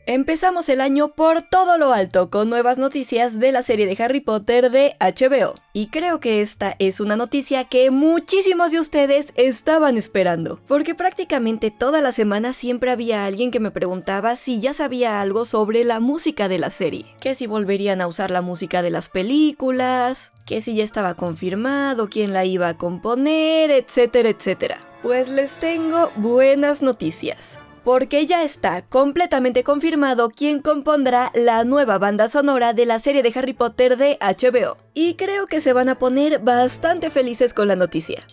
Empezamos el año por todo lo alto con nuevas noticias de la serie de Harry Potter de HBO. Y creo que esta es una noticia que muchísimos de ustedes estaban esperando, porque prácticamente toda la semana siempre había alguien que me preguntaba si ya sabía algo sobre la música de la serie, que si volverían a usar la música de las películas, que si ya estaba confirmado quién la iba a componer, etcétera, etcétera. Pues les tengo buenas noticias, porque ya está completamente confirmado quién compondrá la nueva banda sonora de la serie de Harry Potter de HBO. Y creo que se van a poner bastante felices con la noticia.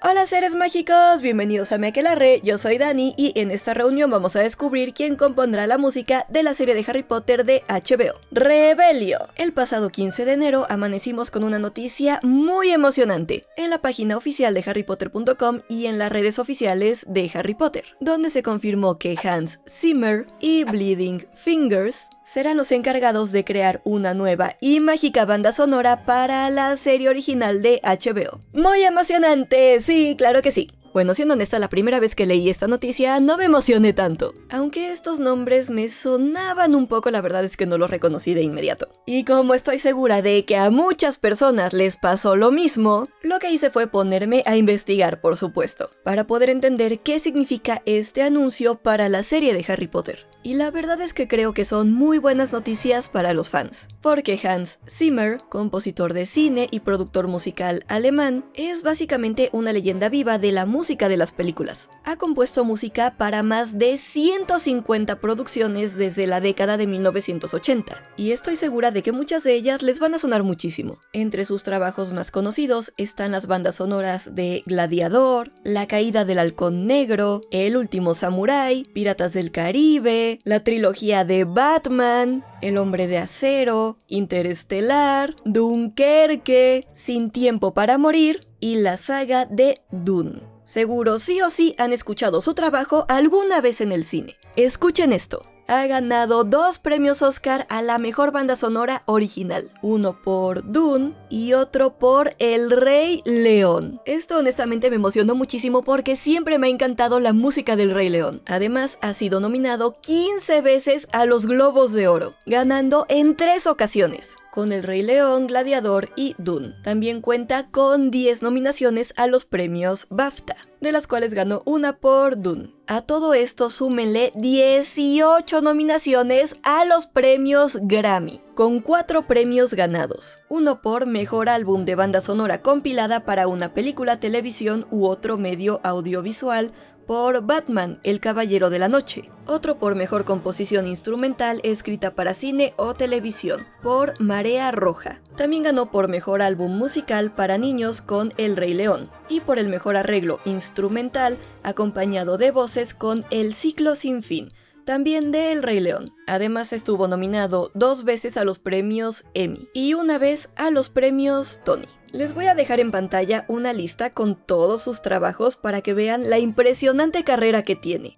Hola seres mágicos, bienvenidos a Me Aquelarre, yo soy Dani y en esta reunión vamos a descubrir quién compondrá la música de la serie de Harry Potter de HBO, Rebelio. El pasado 15 de enero amanecimos con una noticia muy emocionante en la página oficial de harrypotter.com y en las redes oficiales de Harry Potter, donde se confirmó que Hans Zimmer y Bleeding Fingers serán los encargados de crear una nueva y mágica banda sonora para la serie original de HBO. ¡Muy emocionante! Sí, claro que sí. Bueno, siendo honesta, la primera vez que leí esta noticia no me emocioné tanto. Aunque estos nombres me sonaban un poco, la verdad es que no los reconocí de inmediato. Y como estoy segura de que a muchas personas les pasó lo mismo, lo que hice fue ponerme a investigar, por supuesto, para poder entender qué significa este anuncio para la serie de Harry Potter. Y la verdad es que creo que son muy buenas noticias para los fans, porque Hans Zimmer, compositor de cine y productor musical alemán, es básicamente una leyenda viva de la música de las películas. Ha compuesto música para más de 150 producciones desde la década de 1980, y estoy segura de que muchas de ellas les van a sonar muchísimo. Entre sus trabajos más conocidos están las bandas sonoras de Gladiador, La caída del halcón negro, El último samurái, Piratas del Caribe, la trilogía de Batman, El hombre de acero, Interestelar, Dunkerque, Sin tiempo para morir y la saga de Dune. Seguro sí o sí han escuchado su trabajo alguna vez en el cine. Escuchen esto. Ha ganado 2 premios Oscar a la mejor banda sonora original, uno por Dune y otro por El Rey León. Esto honestamente me emocionó muchísimo porque siempre me ha encantado la música del Rey León. Además, ha sido nominado 15 veces a los Globos de Oro, ganando en 3 ocasiones, con El Rey León, Gladiador y Dune. También cuenta con 10 nominaciones a los premios BAFTA, de las cuales ganó una por Dune. A todo esto súmenle 18 nominaciones a los premios Grammy, con 4 premios ganados, uno por Mejor Álbum de Banda Sonora compilada para una película, televisión u otro medio audiovisual, por Batman, El Caballero de la Noche, otro por Mejor Composición Instrumental escrita para cine o televisión, por Marea Roja. También ganó por Mejor Álbum Musical para Niños con El Rey León, y por el Mejor Arreglo Instrumental acompañado de voces con El Ciclo Sin Fin, también de El Rey León. Además estuvo nominado 2 veces a los premios Emmy y una vez a los premios Tony. Les voy a dejar en pantalla una lista con todos sus trabajos para que vean la impresionante carrera que tiene.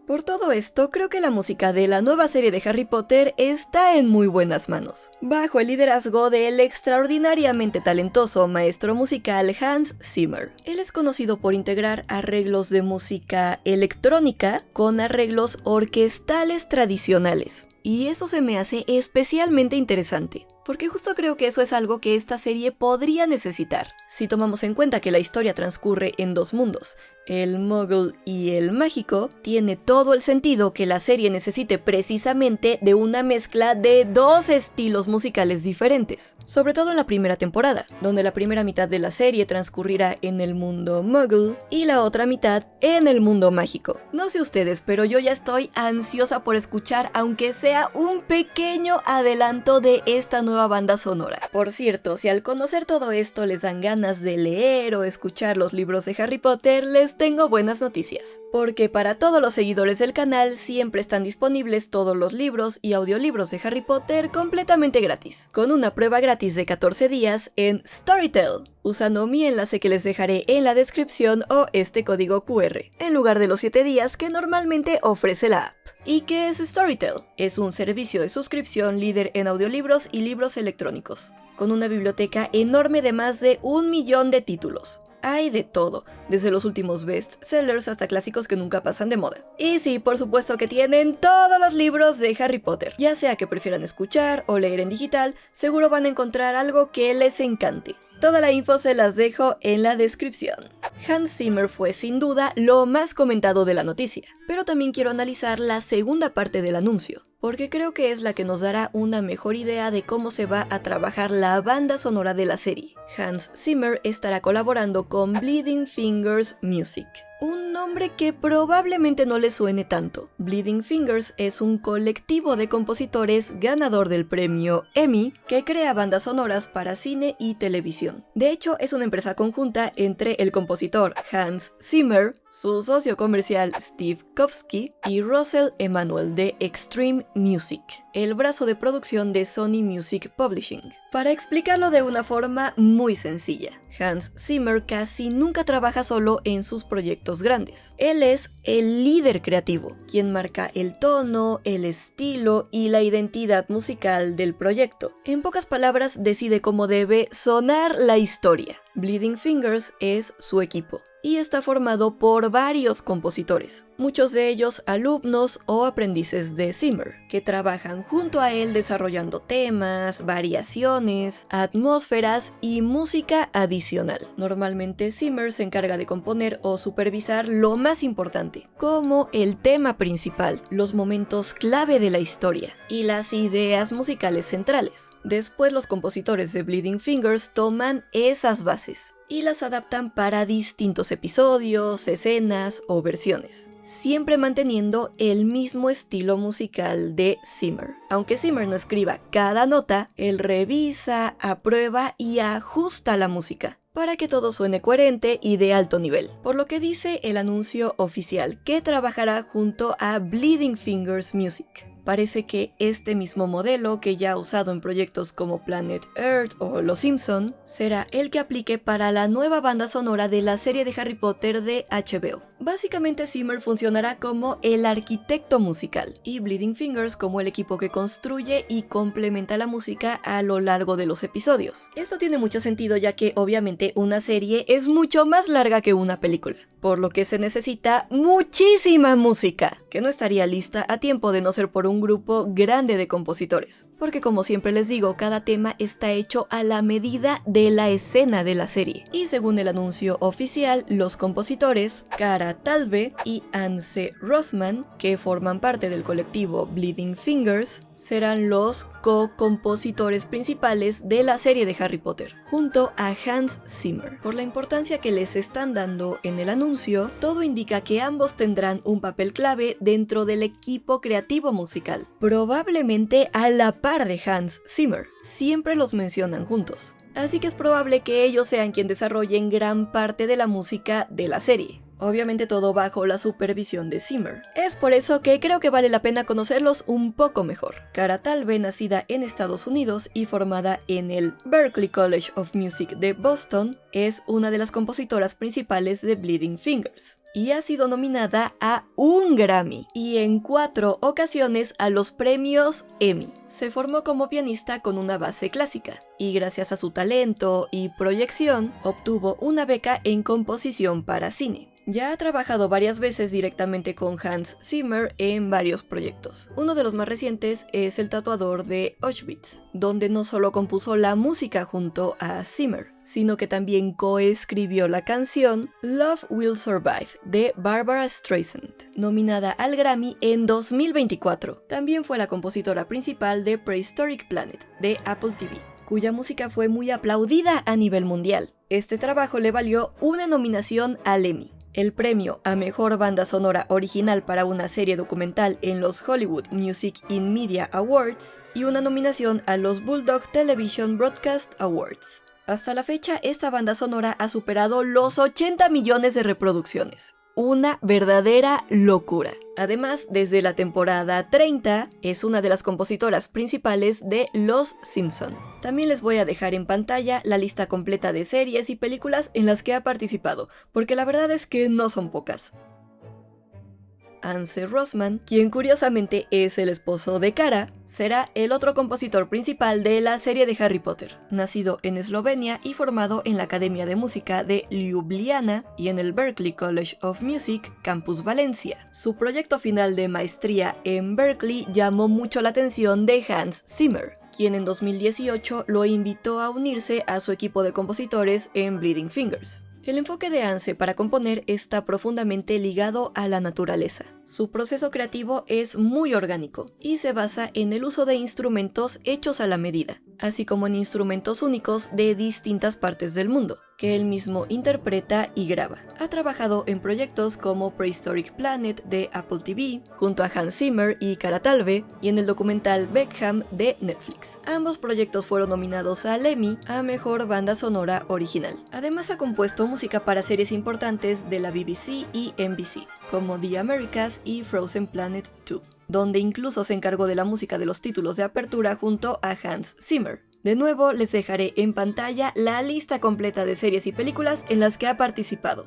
Por todo esto, creo que la música de la nueva serie de Harry Potter está en muy buenas manos, bajo el liderazgo del extraordinariamente talentoso maestro musical Hans Zimmer. Él es conocido por integrar arreglos de música electrónica con arreglos orquestales tradicionales, y eso se me hace especialmente interesante, porque justo creo que eso es algo que esta serie podría necesitar. Si tomamos en cuenta que la historia transcurre en 2 mundos, el muggle y el mágico, tiene todo el sentido que la serie necesite precisamente de una mezcla de 2 estilos musicales diferentes, sobre todo en la primera temporada, donde la primera mitad de la serie transcurrirá en el mundo muggle y la otra mitad en el mundo mágico. No sé ustedes, pero yo ya estoy ansiosa por escuchar aunque sea un pequeño adelanto de esta nueva banda sonora. Por cierto, si al conocer todo esto les dan ganas de leer o escuchar los libros de Harry Potter, les les tengo buenas noticias, porque para todos los seguidores del canal siempre están disponibles todos los libros y audiolibros de Harry Potter completamente gratis, con una prueba gratis de 14 días en Storytel, usando mi enlace que les dejaré en la descripción o este código QR, en lugar de los 7 días que normalmente ofrece la app. ¿Y qué es Storytel? Es un servicio de suscripción líder en audiolibros y libros electrónicos, con una biblioteca enorme de más de 1 millón de títulos. Hay de todo, desde los últimos bestsellers hasta clásicos que nunca pasan de moda. Y sí, por supuesto que tienen todos los libros de Harry Potter. Ya sea que prefieran escuchar o leer en digital, seguro van a encontrar algo que les encante. Toda la info se las dejo en la descripción. Hans Zimmer fue sin duda lo más comentado de la noticia, pero también quiero analizar la segunda parte del anuncio, porque creo que es la que nos dará una mejor idea de cómo se va a trabajar la banda sonora de la serie. Hans Zimmer estará colaborando con Bleeding Fingers Music, un nombre que probablemente no le suene tanto. Bleeding Fingers es un colectivo de compositores ganador del premio Emmy que crea bandas sonoras para cine y televisión. De hecho, es una empresa conjunta entre el compositor Hans Zimmer, su socio comercial Steve Kovsky y Russell Emanuel de Extreme Music, el brazo de producción de Sony Music Publishing. Para explicarlo de una forma muy sencilla, Hans Zimmer casi nunca trabaja solo en sus proyectos grandes. Él es el líder creativo, quien marca el tono, el estilo y la identidad musical del proyecto. En pocas palabras, decide cómo debe sonar la historia. Bleeding Fingers es su equipo y está formado por varios compositores, muchos de ellos alumnos o aprendices de Zimmer, que trabajan junto a él desarrollando temas, variaciones, atmósferas y música adicional. Normalmente Zimmer se encarga de componer o supervisar lo más importante, como el tema principal, los momentos clave de la historia y las ideas musicales centrales. Después los compositores de Bleeding Fingers toman esas bases y las adaptan para distintos episodios, escenas o versiones, siempre manteniendo el mismo estilo musical de Zimmer. Aunque Zimmer no escriba cada nota, él revisa, aprueba y ajusta la música para que todo suene coherente y de alto nivel, por lo que dice el anuncio oficial que trabajará junto a Bleeding Fingers Music. Parece que este mismo modelo, que ya ha usado en proyectos como Planet Earth o Los Simpson, será el que aplique para la nueva banda sonora de la serie de Harry Potter de HBO. Básicamente Zimmer funcionará como el arquitecto musical y Bleeding Fingers como el equipo que construye y complementa la música a lo largo de los episodios. Esto tiene mucho sentido, ya que obviamente una serie es mucho más larga que una película, por lo que se necesita muchísima música, que no estaría lista a tiempo de no ser por un grupo grande de compositores, porque como siempre les digo, cada tema está hecho a la medida de la escena de la serie. Y según el anuncio oficial, los compositores Cara Talve y Anse Rossman, que forman parte del colectivo Bleeding Fingers, serán los co-compositores principales de la serie de Harry Potter, junto a Hans Zimmer. Por la importancia que les están dando en el anuncio, todo indica que ambos tendrán un papel clave dentro del equipo creativo musical, probablemente a la par de Hans Zimmer. Siempre los mencionan juntos, así que es probable que ellos sean quien desarrollen gran parte de la música de la serie. Obviamente todo bajo la supervisión de Zimmer. Es por eso que creo que vale la pena conocerlos un poco mejor. Cara Talve, nacida en Estados Unidos y formada en el Berklee College of Music de Boston, es una de las compositoras principales de Bleeding Fingers y ha sido nominada a un Grammy y en 4 ocasiones a los premios Emmy. Se formó como pianista con una base clásica y gracias a su talento y proyección obtuvo una beca en composición para cine. Ya ha trabajado varias veces directamente con Hans Zimmer en varios proyectos. Uno de los más recientes es El tatuador de Auschwitz, donde no solo compuso la música junto a Zimmer, sino que también coescribió la canción Love Will Survive de Barbara Streisand, nominada al Grammy en 2024. También fue la compositora principal de Prehistoric Planet de Apple TV, cuya música fue muy aplaudida a nivel mundial. Este trabajo le valió una nominación al Emmy, el premio a Mejor Banda Sonora Original para una serie documental en los Hollywood Music in Media Awards y una nominación a los Bulldog Television Broadcast Awards. Hasta la fecha, esta banda sonora ha superado los 80 millones de reproducciones. Una verdadera locura. Además, desde la temporada 30, es una de las compositoras principales de Los Simpson. También les voy a dejar en pantalla la lista completa de series y películas en las que ha participado, porque la verdad es que no son pocas. Ance Rosman, quien curiosamente es el esposo de Kara, será el otro compositor principal de la serie de Harry Potter. Nacido en Eslovenia y formado en la Academia de Música de Ljubljana y en el Berklee College of Music, Campus Valencia. Su proyecto final de maestría en Berklee llamó mucho la atención de Hans Zimmer, quien en 2018 lo invitó a unirse a su equipo de compositores en Bleeding Fingers. El enfoque de Ance para componer está profundamente ligado a la naturaleza. Su proceso creativo es muy orgánico y se basa en el uso de instrumentos hechos a la medida, así como en instrumentos únicos de distintas partes del mundo, que él mismo interpreta y graba. Ha trabajado en proyectos como Prehistoric Planet de Apple TV, junto a Hans Zimmer y Cara Talve, y en el documental Beckham de Netflix. Ambos proyectos fueron nominados al Emmy a Mejor Banda Sonora Original. Además ha compuesto música para series importantes de la BBC y NBC, como The Americas y Frozen Planet 2, donde incluso se encargó de la música de los títulos de apertura junto a Hans Zimmer. De nuevo, les dejaré en pantalla la lista completa de series y películas en las que ha participado.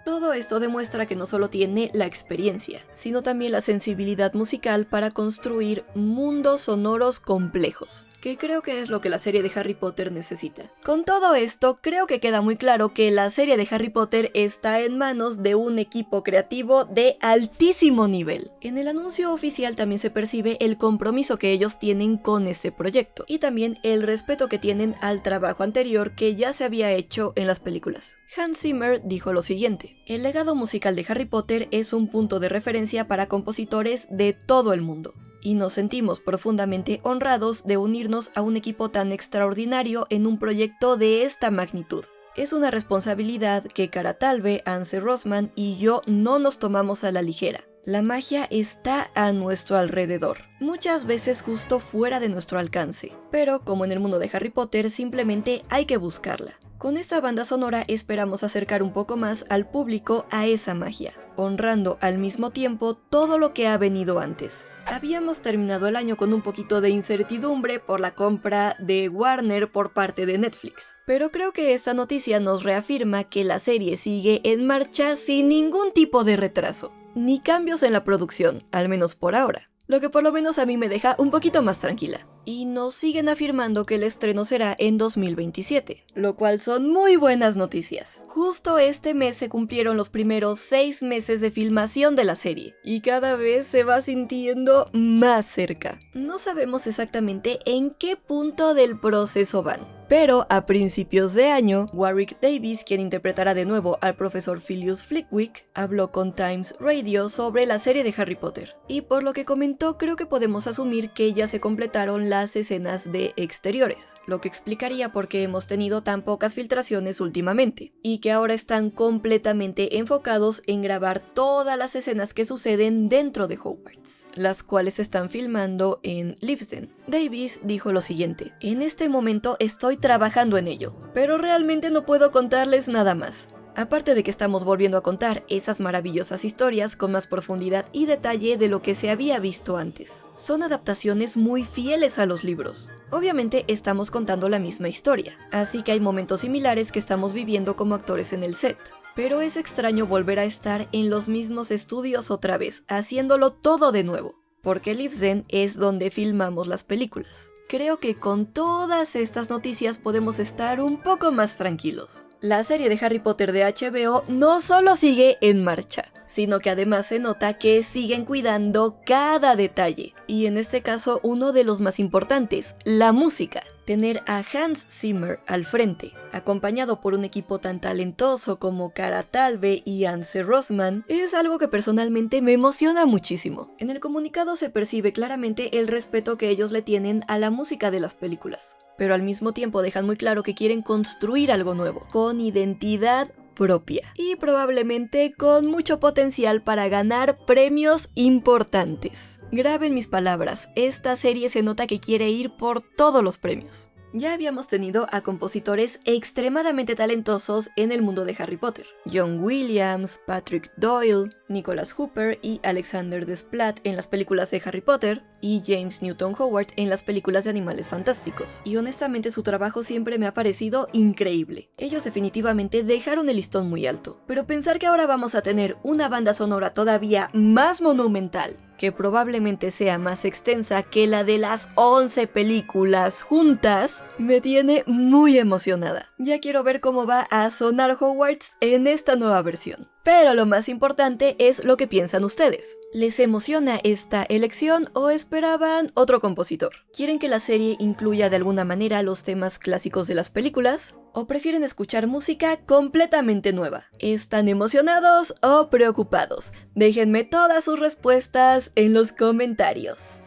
Todo esto demuestra que no solo tiene la experiencia, sino también la sensibilidad musical para construir mundos sonoros complejos, que creo que es lo que la serie de Harry Potter necesita. Con todo esto, creo que queda muy claro que la serie de Harry Potter está en manos de un equipo creativo de altísimo nivel. En el anuncio oficial también se percibe el compromiso que ellos tienen con este proyecto, y también el respeto que tienen al trabajo anterior que ya se había hecho en las películas. Hans Zimmer dijo lo siguiente: el legado musical de Harry Potter es un punto de referencia para compositores de todo el mundo, y nos sentimos profundamente honrados de unirnos a un equipo tan extraordinario en un proyecto de esta magnitud. Es una responsabilidad que Cara Talve, Ance Rosman y yo no nos tomamos a la ligera. La magia está a nuestro alrededor, muchas veces justo fuera de nuestro alcance, pero como en el mundo de Harry Potter simplemente hay que buscarla. Con esta banda sonora esperamos acercar un poco más al público a esa magia, honrando al mismo tiempo todo lo que ha venido antes. Habíamos terminado el año con un poquito de incertidumbre por la compra de Warner por parte de Netflix, pero creo que esta noticia nos reafirma que la serie sigue en marcha sin ningún tipo de retraso, ni cambios en la producción, al menos por ahora, lo que por lo menos a mí me deja un poquito más tranquila. Y nos siguen afirmando que el estreno será en 2027, lo cual son muy buenas noticias. Justo este mes se cumplieron los primeros 6 meses de filmación de la serie, y cada vez se va sintiendo más cerca. No sabemos exactamente en qué punto del proceso van, pero a principios de año, Warwick Davis, quien interpretará de nuevo al profesor Filius Flitwick, habló con Times Radio sobre la serie de Harry Potter, y por lo que comentó creo que podemos asumir que ya se completaron las escenas de exteriores, lo que explicaría por qué hemos tenido tan pocas filtraciones últimamente, y que ahora están completamente enfocados en grabar todas las escenas que suceden dentro de Hogwarts, las cuales se están filmando en Leavesden. Davis dijo lo siguiente: en este momento estoy trabajando en ello, pero realmente no puedo contarles nada más. Aparte de que estamos volviendo a contar esas maravillosas historias con más profundidad y detalle de lo que se había visto antes. Son adaptaciones muy fieles a los libros. Obviamente estamos contando la misma historia, así que hay momentos similares que estamos viviendo como actores en el set. Pero es extraño volver a estar en los mismos estudios otra vez, haciéndolo todo de nuevo, porque Leavesden es donde filmamos las películas. Creo que con todas estas noticias podemos estar un poco más tranquilos. La serie de Harry Potter de HBO no solo sigue en marcha, sino que además se nota que siguen cuidando cada detalle. Y en este caso uno de los más importantes, la música. Tener a Hans Zimmer al frente, acompañado por un equipo tan talentoso como Cara Talve y Ance Rosman, es algo que personalmente me emociona muchísimo. En el comunicado se percibe claramente el respeto que ellos le tienen a la música de las películas, pero al mismo tiempo dejan muy claro que quieren construir algo nuevo, con identidad propia y probablemente con mucho potencial para ganar premios importantes. Graben mis palabras, esta serie se nota que quiere ir por todos los premios. Ya habíamos tenido a compositores extremadamente talentosos en el mundo de Harry Potter. John Williams, Patrick Doyle, Nicholas Hooper y Alexander Desplat en las películas de Harry Potter, y James Newton Howard en las películas de Animales Fantásticos. Y honestamente su trabajo siempre me ha parecido increíble. Ellos definitivamente dejaron el listón muy alto. Pero pensar que ahora vamos a tener una banda sonora todavía más monumental, que probablemente sea más extensa que la de las 11 películas juntas, me tiene muy emocionada. Ya quiero ver cómo va a sonar Hogwarts en esta nueva versión. Pero lo más importante es lo que piensan ustedes. ¿Les emociona esta elección o esperaban otro compositor? ¿Quieren que la serie incluya de alguna manera los temas clásicos de las películas? ¿O prefieren escuchar música completamente nueva? ¿Están emocionados o preocupados? Déjenme todas sus respuestas en los comentarios.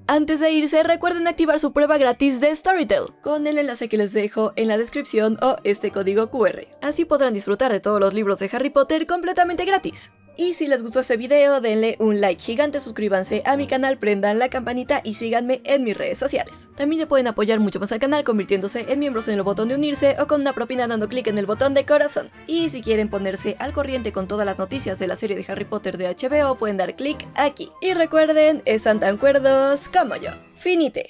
Antes de irse, recuerden activar su prueba gratis de Storytel con el enlace que les dejo en la descripción o este código QR. Así podrán disfrutar de todos los libros de Harry Potter completamente gratis. Y si les gustó este video, denle un like gigante, suscríbanse a mi canal, prendan la campanita y síganme en mis redes sociales. También me pueden apoyar mucho más al canal convirtiéndose en miembros en el botón de unirse o con una propina dando clic en el botón de corazón. Y si quieren ponerse al corriente con todas las noticias de la serie de Harry Potter de HBO, pueden dar clic aquí. Y recuerden, están tan cuerdos como yo. Finite.